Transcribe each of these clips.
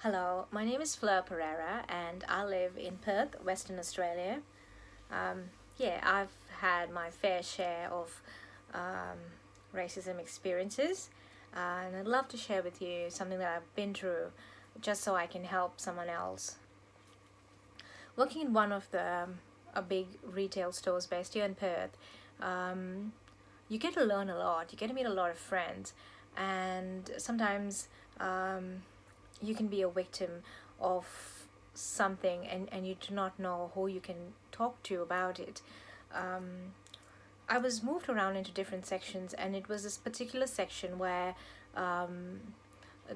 Hello, my name is Fleur Pereira and I live in Perth, Western Australia. Yeah, I've had my fair share of um, racism experiences, and I'd love to share with you something that I've been through just so I can help someone else. Working in one of the a big retail stores based here in Perth, um, you get to learn a lot, you get to meet a lot of friends, and sometimes um, you can be a victim of something and you do not know who you can talk to about it. Um, I was moved around into different sections, and it was this particular section where um,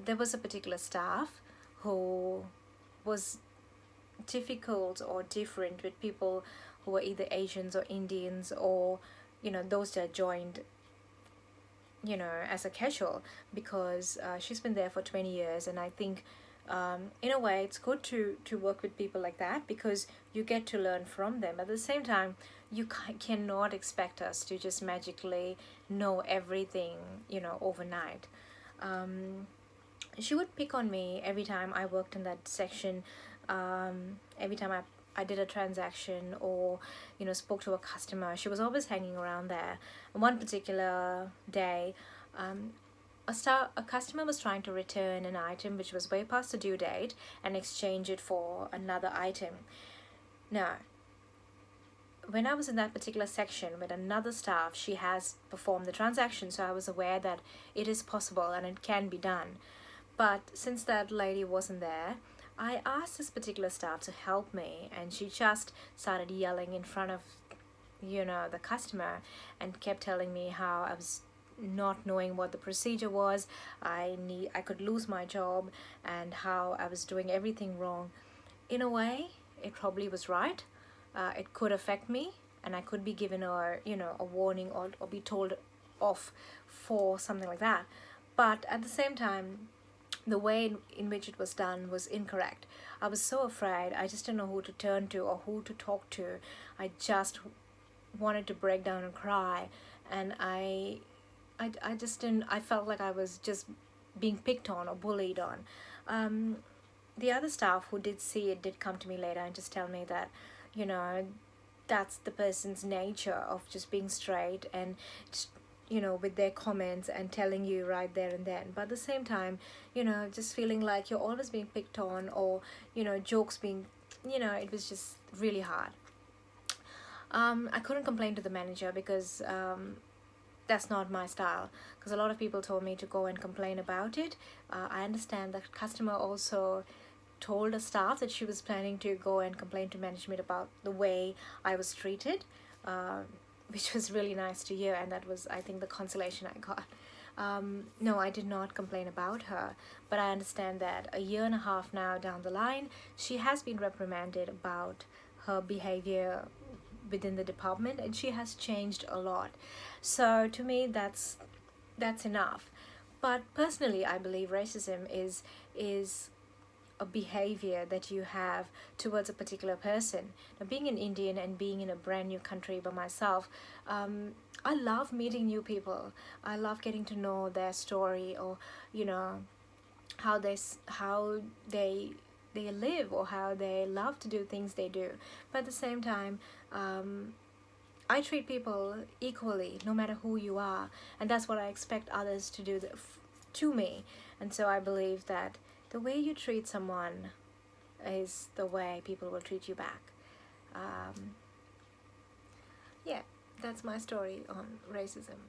there was a particular staff who was difficult or different with people who were either Asians or Indians, or those that joined as a casual, because she's been there for 20 years. And I think in a way it's good to work with people like that because you get to learn from them. At the same time, you cannot expect us to just magically know everything overnight. She would pick on me every time I worked in that section, every time I did a transaction or spoke to a customer. She was always hanging around there. And one particular day, um, a customer was trying to return an item which was way past the due date and exchange it for another item. Now, when I was in that particular section with another staff, she has performed the transaction, so I was aware that it is possible and it can be done. But since that lady wasn't there, I asked this particular staff to help me, and she just started yelling in front of the customer and kept telling me how I was not knowing what the procedure was. I could lose my job, and how I was doing everything wrong. In a way, it probably was right. It could affect me, and I could be given a warning, or be told off for something like that. But at the same time, the way in which it was done was incorrect. I was so afraid. I just didn't know who to turn to or who to talk to. I just wanted to break down and cry, and I just didn't. I felt like I was just being picked on or bullied on. Um, the other staff who did see it did come to me later and just tell me that, you know, that's the person's nature of just being straight and with their comments and telling you right there and then. But at the same time, just feeling like you're always being picked on, or jokes being, it was just really hard. I couldn't complain to the manager because that's not my style, because a lot of people told me to go and complain about it. I understand that customer also told the staff that she was planning to go and complain to management about the way I was treated, which was really nice to hear, and that was, I think, the consolation I got. No, I did not complain about her, but I understand that a year and a half now down the line, she has been reprimanded about her behavior within the department, and she has changed a lot. So to me, that's enough. But personally, I believe racism is a behavior that you have towards a particular person. Now, being an Indian and being in a brand new country by myself, I love meeting new people. I love getting to know their story, or how they live, or how they love to do things they do. But at the same time, I treat people equally, no matter who you are, and that's what I expect others to do to me. And so I believe that the way you treat someone is the way people will treat you back. Yeah, that's my story on racism.